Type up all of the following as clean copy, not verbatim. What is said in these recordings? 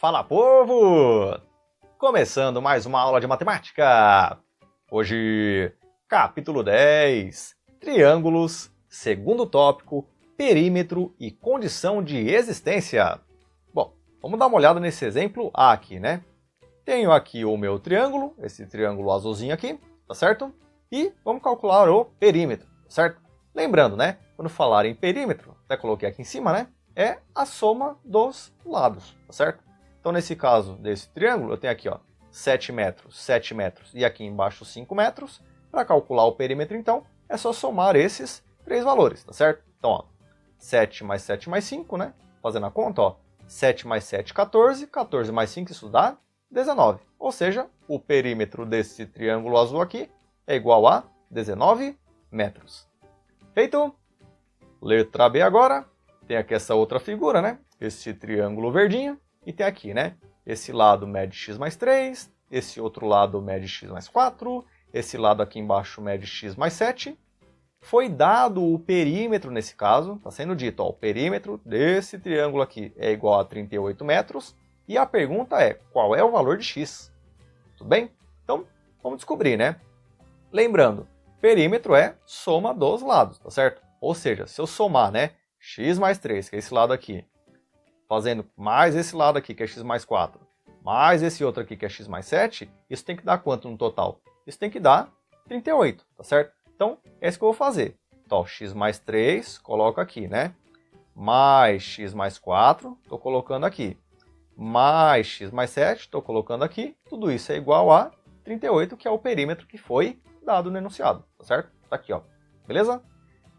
Fala, povo! Começando mais uma aula de matemática. Hoje, capítulo 10, triângulos, segundo tópico, perímetro e condição de existência. Bom, vamos dar uma olhada nesse exemplo A aqui, né? Tenho aqui o meu triângulo, esse triângulo azulzinho aqui, tá certo? E vamos calcular o perímetro, certo? Lembrando, né? Quando falar em perímetro, até coloquei aqui em cima, né? É a soma dos lados, tá certo? Então, nesse caso desse triângulo, eu tenho aqui, ó, 7 metros e aqui embaixo 5 metros. Para calcular o perímetro, então, é só somar esses três valores, tá certo? Então, ó, 7 mais 7 mais 5, né? Fazendo a conta, ó, 7 mais 7, 14, 14 mais 5, isso dá 19. Ou seja, o perímetro desse triângulo azul aqui é igual a 19 metros. Feito? Letra B agora. Tem aqui essa outra figura, né? Esse triângulo verdinho. E tem aqui, né? Esse lado mede x mais 3, esse outro lado mede x mais 4, esse lado aqui embaixo mede x mais 7. Foi dado o perímetro nesse caso, está sendo dito, ó, o perímetro desse triângulo aqui é igual a 38 metros. E a pergunta é, qual é o valor de x? Tudo bem? Então, vamos descobrir, né? Lembrando, perímetro é soma dos lados, tá certo? Ou seja, se eu somar, né, x mais 3, que é esse lado aqui, fazendo mais esse lado aqui, que é x mais 4, mais esse outro aqui, que é x mais 7, isso tem que dar quanto no total? Isso tem que dar 38, tá certo? Então, é isso que eu vou fazer. Então, x mais 3, coloco aqui, né? Mais x mais 4, estou colocando aqui. Mais x mais 7, estou colocando aqui. Tudo isso é igual a 38, que é o perímetro que foi dado no enunciado, tá certo? Tá aqui, ó. Beleza?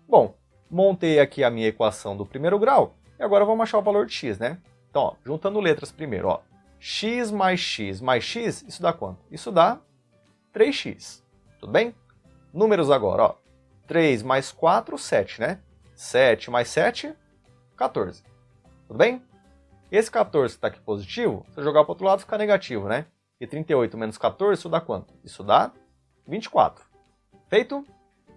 Bom, montei aqui a minha equação do primeiro grau. E agora vamos achar o valor de x, né? Então, ó, juntando letras primeiro, ó. X mais x mais x, isso dá quanto? Isso dá 3x. Tudo bem? Números agora, ó. 3 mais 4, 7, né? 7 mais 7, 14. Tudo bem? Esse 14 que está aqui positivo, se eu jogar para o outro lado, fica negativo, né? E 38 menos 14, isso dá quanto? Isso dá 24. Feito?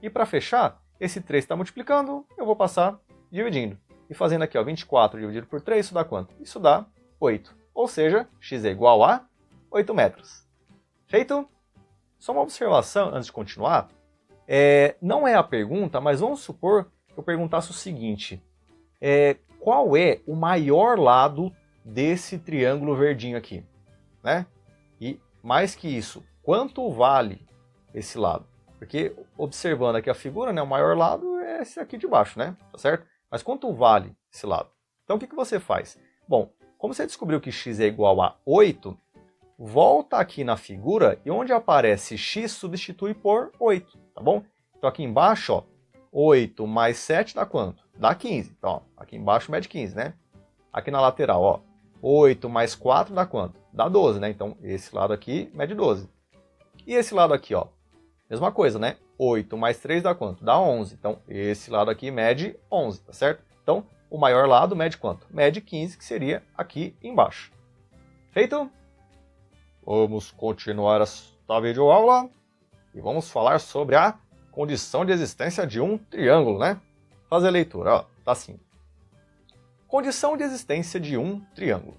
E para fechar, esse 3 está multiplicando, eu vou passar dividindo. E fazendo aqui, ó, 24 dividido por 3, isso dá quanto? Isso dá 8. Ou seja, x é igual a 8 metros. Feito? Só uma observação antes de continuar. Não é a pergunta, mas vamos supor que eu perguntasse o seguinte. Qual é o maior lado desse triângulo verdinho aqui? Né? E mais que isso, quanto vale esse lado? Porque observando aqui a figura, né, o maior lado é esse aqui de baixo, né? Tá certo? Mas quanto vale esse lado? Então, o que você faz? Bom, como você descobriu que x é igual a 8, volta aqui na figura e onde aparece x, substitui por 8, tá bom? Então, aqui embaixo, ó, 8 mais 7 dá quanto? Dá 15. Então, ó, aqui embaixo mede 15, né? Aqui na lateral, ó, 8 mais 4 dá quanto? Dá 12, né? Então, esse lado aqui mede 12. E esse lado aqui, ó, mesma coisa, né? 8 mais 3 dá quanto? Dá 11. Então, esse lado aqui mede 11, tá certo? Então, o maior lado mede quanto? Mede 15, que seria aqui embaixo. Feito? Vamos continuar esta videoaula e vamos falar sobre a condição de existência de um triângulo, né? Fazer a leitura, ó, tá assim. Condição de existência de um triângulo.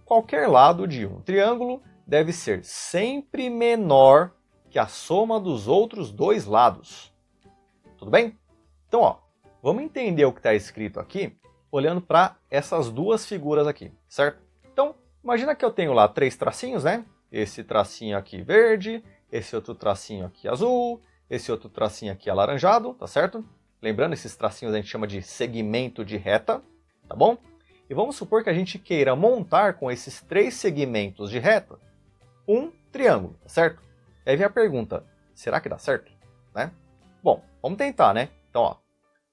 Qualquer lado de um triângulo deve ser sempre menor que a soma dos outros dois lados. Tudo bem? Então, ó, vamos entender o que está escrito aqui, olhando para essas duas figuras aqui, certo? Então, imagina que eu tenho lá 3 tracinhos, né? Esse tracinho aqui verde, esse outro tracinho aqui azul, esse outro tracinho aqui alaranjado, tá certo? Lembrando, esses tracinhos a gente chama de segmento de reta, tá bom? E vamos supor que a gente queira montar com esses 3 segmentos de reta um triângulo, tá certo? Aí vem a pergunta, será que dá certo? Né? Bom, vamos tentar, né? Então, ó,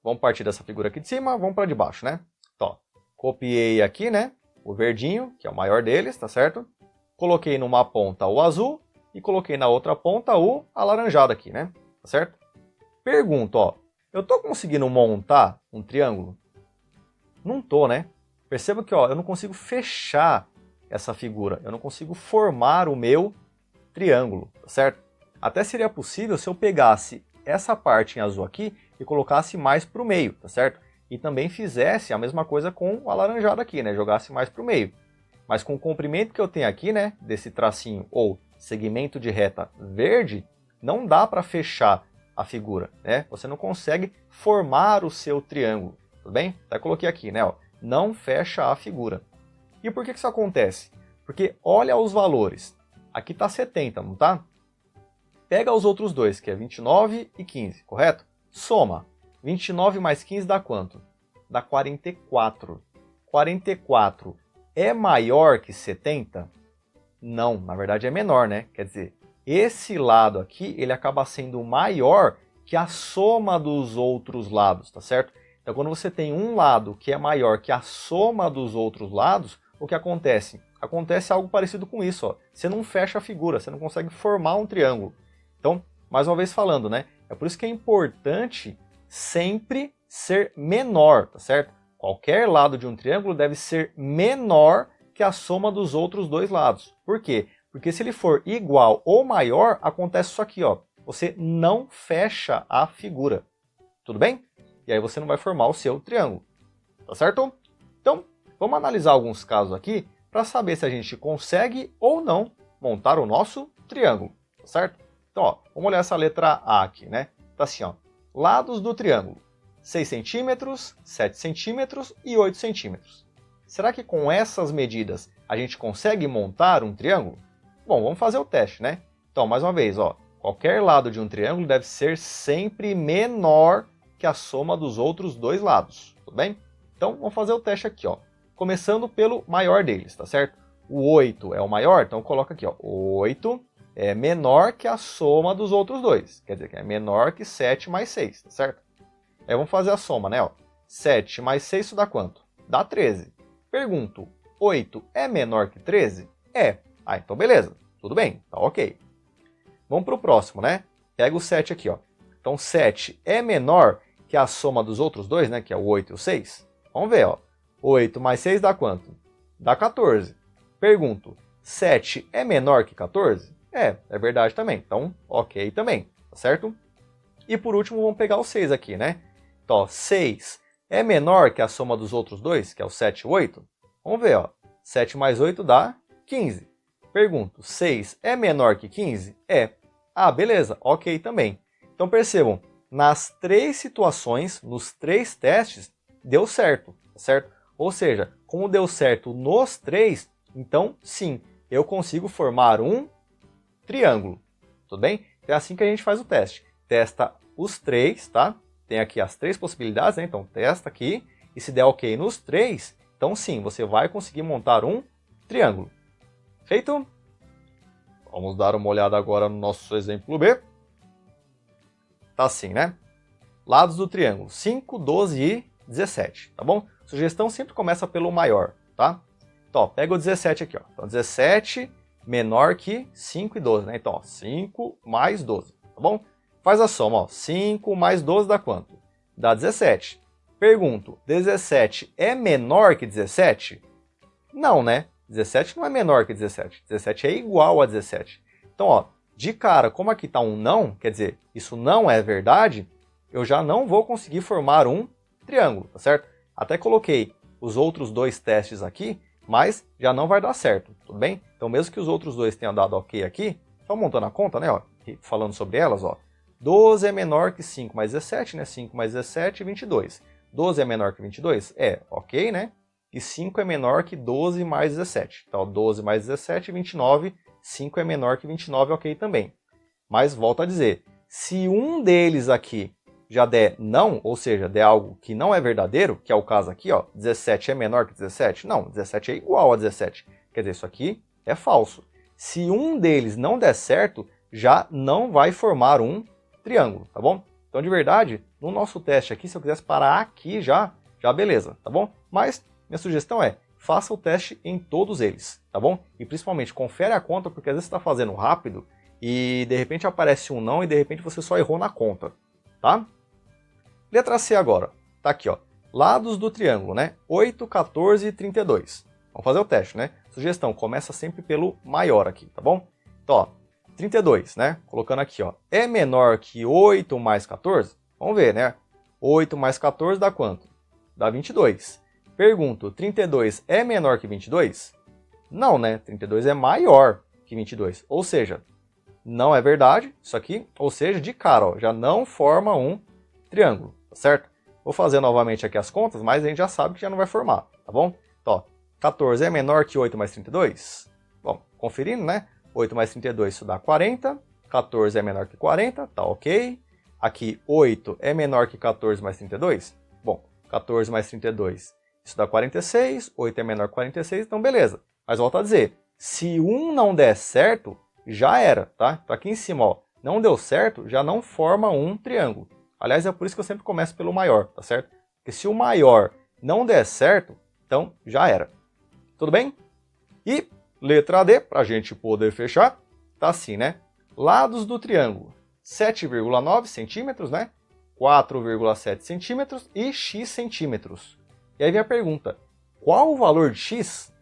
vamos partir dessa figura aqui de cima, vamos para de baixo, né? Então, ó, copiei aqui, né, o verdinho, que é o maior deles, tá certo? Coloquei numa ponta o azul e coloquei na outra ponta o alaranjado aqui, né? Tá certo? Pergunta, ó, eu tô conseguindo montar um triângulo? Não tô, né? Perceba que, ó, eu não consigo fechar essa figura, eu não consigo formar o meu triângulo, tá certo? Até seria possível se eu pegasse essa parte em azul aqui e colocasse mais para o meio, tá certo? E também fizesse a mesma coisa com o alaranjado aqui, né? Jogasse mais para o meio. Mas com o comprimento que eu tenho aqui, né, desse tracinho ou segmento de reta verde, não dá para fechar a figura, né? Você não consegue formar o seu triângulo, tudo bem? Até coloquei aqui, né, ó, não fecha a figura. E por que isso acontece? Porque olha os valores. Aqui está 70, não tá? Pega os outros dois, que é 29 e 15, correto? Soma. 29 mais 15 dá quanto? Dá 44. 44 é maior que 70? Não, na verdade é menor, né? Quer dizer, esse lado aqui, ele acaba sendo maior que a soma dos outros lados, tá certo? Então, quando você tem um lado que é maior que a soma dos outros lados, o que acontece? Acontece algo parecido com isso, ó. Você não fecha a figura, você não consegue formar um triângulo. Então, mais uma vez falando, né? É por isso que é importante sempre ser menor, tá certo? Qualquer lado de um triângulo deve ser menor que a soma dos outros dois lados. Por quê? Porque se ele for igual ou maior, acontece isso aqui, ó. Você não fecha a figura. Tudo bem? E aí você não vai formar o seu triângulo. Tá certo? Então, vamos analisar alguns casos aqui para saber se a gente consegue ou não montar o nosso triângulo. Tá certo? Então, ó, vamos olhar essa letra A aqui, né? Tá assim, ó. Lados do triângulo. 6 centímetros, 7 centímetros e 8 centímetros. Será que com essas medidas a gente consegue montar um triângulo? Bom, vamos fazer o teste, né? Então, mais uma vez, ó, qualquer lado de um triângulo deve ser sempre menor que a soma dos outros dois lados, tudo bem? Então, vamos fazer o teste aqui, ó. Começando pelo maior deles, tá certo? O 8 é o maior, então coloca aqui, ó. 8 é menor que a soma dos outros dois. Quer dizer, que é menor que 7 mais 6, tá certo? Aí vamos fazer a soma, né? Ó. 7 mais 6, isso dá quanto? Dá 13. Pergunto, 8 é menor que 13? É. Ah, então beleza. Tudo bem, tá ok. Vamos para o próximo, né? Pega o 7 aqui, ó. Então 7 é menor que a soma dos outros dois, né? Que é o 8 e o 6. Vamos ver, ó. 8 mais 6 dá quanto? Dá 14. Pergunto, 7 é menor que 14? É verdade também. Então, ok também, tá certo? E por último, vamos pegar o 6 aqui, né? Então, ó, 6 é menor que a soma dos outros dois, que é o 7 e o 8? Vamos ver, ó. 7 mais 8 dá 15. Pergunto, 6 é menor que 15? É. Ah, beleza, ok também. Então percebam, nas três situações, nos três testes, deu certo, certo? Ou seja, como deu certo nos três, então sim, eu consigo formar um triângulo, tudo bem? É assim que a gente faz o teste. Testa os três, tá? Tem aqui as três possibilidades, né? Então testa aqui, e se der ok nos três, então sim, você vai conseguir montar um triângulo. Feito? Vamos dar uma olhada agora no nosso exemplo B. Tá assim, né? Lados do triângulo, 5, 12 e 17, tá bom? Sugestão sempre começa pelo maior, tá? Então, ó, pega o 17 aqui, ó. Então, 17 menor que 5 e 12, né? Então, ó, 5 mais 12, tá bom? Faz a soma, ó. 5 mais 12 dá quanto? Dá 17. Pergunto, 17 é menor que 17? Não, né? 17 não é menor que 17. 17 é igual a 17. Então, ó, de cara, como aqui está um não, quer dizer, isso não é verdade, eu já não vou conseguir formar um triângulo, tá certo? Até coloquei os outros dois testes aqui, mas já não vai dar certo, tudo bem? Então, mesmo que os outros dois tenham dado ok aqui, só montando a conta, né, ó, falando sobre elas, ó, 12 é menor que 5 mais 17, né? 5 mais 17, 22. 12 é menor que 22? É, ok, né? E 5 é menor que 12 mais 17. Então, 12 mais 17, 29. 5 é menor que 29, ok também. Mas, volto a dizer, se um deles aqui já der não, ou seja, der algo que não é verdadeiro, que é o caso aqui, ó, 17 é menor que 17? Não, 17 é igual a 17. Quer dizer, isso aqui é falso. Se um deles não der certo, já não vai formar um triângulo, tá bom? Então, de verdade, no nosso teste aqui, se eu quisesse parar aqui já beleza, tá bom? Mas minha sugestão é, faça o teste em todos eles, tá bom? E principalmente, confere a conta, porque às vezes você está fazendo rápido e de repente aparece um não e de repente você só errou na conta, tá? Letra C agora, tá aqui, ó. Lados do triângulo, né? 8, 14 e 32. Vamos fazer o teste, né? Sugestão, começa sempre pelo maior aqui, tá bom? Então, ó, 32, né? Colocando aqui, ó. É menor que 8 mais 14? Vamos ver, né? 8 mais 14 dá quanto? Dá 22. Pergunto, 32 é menor que 22? Não, né? 32 é maior que 22. Ou seja, não é verdade isso aqui. Ou seja, de cara, ó, já não forma um triângulo, tá certo? Vou fazer novamente aqui as contas, mas a gente já sabe que já não vai formar, tá bom? Então, ó, 14 é menor que 8 mais 32? Bom, conferindo, né? 8 mais 32, isso dá 40. 14 é menor que 40, tá ok. Aqui, 8 é menor que 14 mais 32? Bom, 14 mais 32, isso dá 46. 8 é menor que 46, então beleza. Mas volto a dizer, se um não der certo, já era, tá? Então aqui em cima, ó, não deu certo, já não forma um triângulo. Aliás, é por isso que eu sempre começo pelo maior, tá certo? Porque se o maior não der certo, então já era. Tudo bem? E letra D, para a gente poder fechar, tá assim, né? Lados do triângulo, 7,9 centímetros, né? 4,7 centímetros e x centímetros. E aí vem a pergunta, qual o valor de x?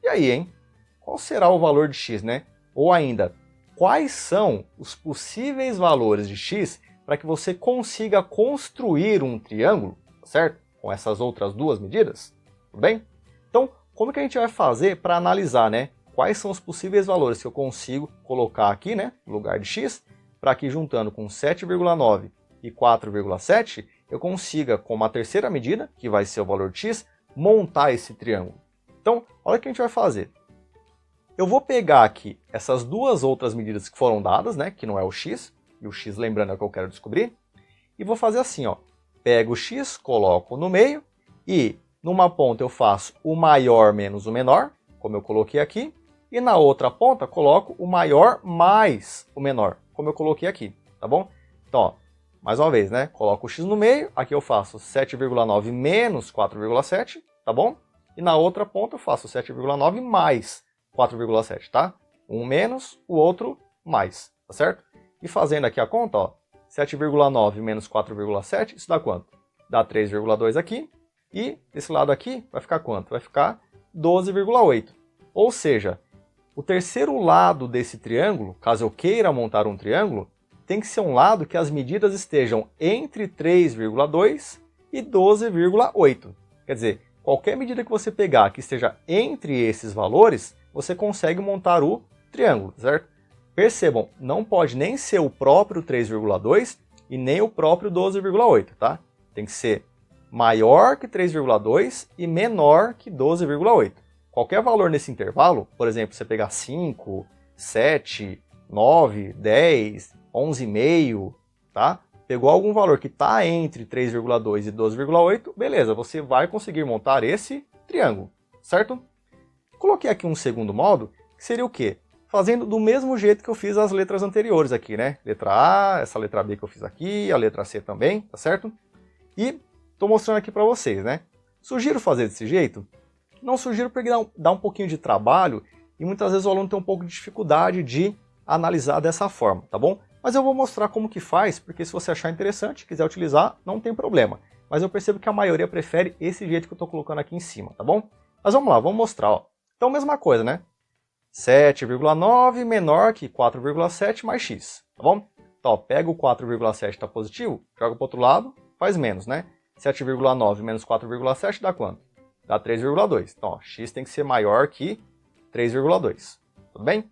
E aí, hein? Qual será o valor de x, né? Ou ainda, quais são os possíveis valores de x para que você consiga construir um triângulo, certo? Com essas outras duas medidas, tudo bem? Então, como que a gente vai fazer para analisar, né? Quais são os possíveis valores que eu consigo colocar aqui, né? No lugar de x, para que juntando com 7,9 e 4,7, eu consiga, com uma terceira medida, que vai ser o valor de x, montar esse triângulo. Então, olha o que a gente vai fazer. Eu vou pegar aqui essas duas outras medidas que foram dadas, né? Que não é o x, e o x, lembrando, é o que eu quero descobrir. E vou fazer assim, ó. Pego o x, coloco no meio, e numa ponta eu faço o maior menos o menor, como eu coloquei aqui. E na outra ponta coloco o maior mais o menor, como eu coloquei aqui, tá bom? Então, ó, mais uma vez, né? Coloco o x no meio, aqui eu faço 7,9 menos 4,7, tá bom? E na outra ponta eu faço 7,9 mais 4,7, tá? Um menos, o outro mais, tá certo? E fazendo aqui a conta, ó, 7,9 menos 4,7, isso dá quanto? Dá 3,2 aqui, e desse lado aqui vai ficar quanto? Vai ficar 12,8. Ou seja, o terceiro lado desse triângulo, caso eu queira montar um triângulo, tem que ser um lado que as medidas estejam entre 3,2 e 12,8. Quer dizer, qualquer medida que você pegar que esteja entre esses valores, você consegue montar o triângulo, certo? Percebam, não pode nem ser o próprio 3,2 e nem o próprio 12,8, tá? Tem que ser maior que 3,2 e menor que 12,8. Qualquer valor nesse intervalo, por exemplo, você pegar 5, 7, 9, 10, 11,5, tá? Pegou algum valor que está entre 3,2 e 12,8, beleza, você vai conseguir montar esse triângulo, certo? Coloquei aqui um segundo modo, que seria o quê? Fazendo do mesmo jeito que eu fiz as letras anteriores aqui, né? Letra A, essa letra B que eu fiz aqui, a letra C também, tá certo? E estou mostrando aqui para vocês, né? Sugiro fazer desse jeito? Não sugiro porque dá um pouquinho de trabalho e muitas vezes o aluno tem um pouco de dificuldade de analisar dessa forma, tá bom? Mas eu vou mostrar como que faz, porque se você achar interessante, quiser utilizar, não tem problema. Mas eu percebo que a maioria prefere esse jeito que eu estou colocando aqui em cima, tá bom? Mas vamos lá, vamos mostrar, ó. Então, mesma coisa, né? 7,9 menor que 4,7 mais x, tá bom? Então, ó, pega o 4,7, tá positivo, joga para o outro lado, faz menos, né? 7,9 menos 4,7 dá quanto? Dá 3,2. Então, ó, x tem que ser maior que 3,2, tudo bem?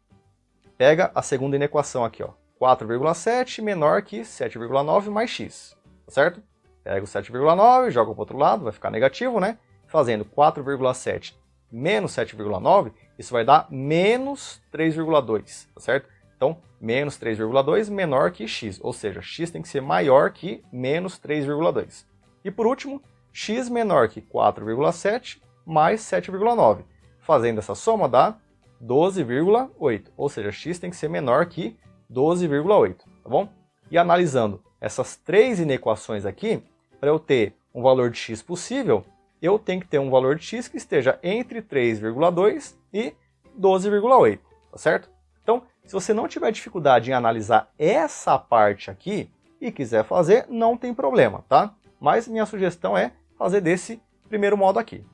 Pega a segunda inequação aqui, ó. 4,7 menor que 7,9 mais x, tá certo? Pega o 7,9, joga para o outro lado, vai ficar negativo, né? Fazendo 4,7 menos 7,9, isso vai dar menos 3,2, tá certo? Então, menos 3,2 menor que x, ou seja, x tem que ser maior que menos 3,2. E por último, x menor que 4,7 mais 7,9. Fazendo essa soma dá 12,8, ou seja, x tem que ser menor que 12,8, tá bom? E analisando essas três inequações aqui, para eu ter um valor de x possível, eu tenho que ter um valor de x que esteja entre 3,2 e 12,8, tá certo? Então, se você não tiver dificuldade em analisar essa parte aqui e quiser fazer, não tem problema, tá? Mas minha sugestão é fazer desse primeiro modo aqui.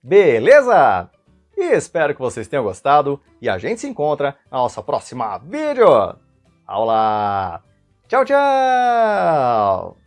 Beleza? E espero que vocês tenham gostado e a gente se encontra na nossa próxima vídeo aula. Tchau, tchau!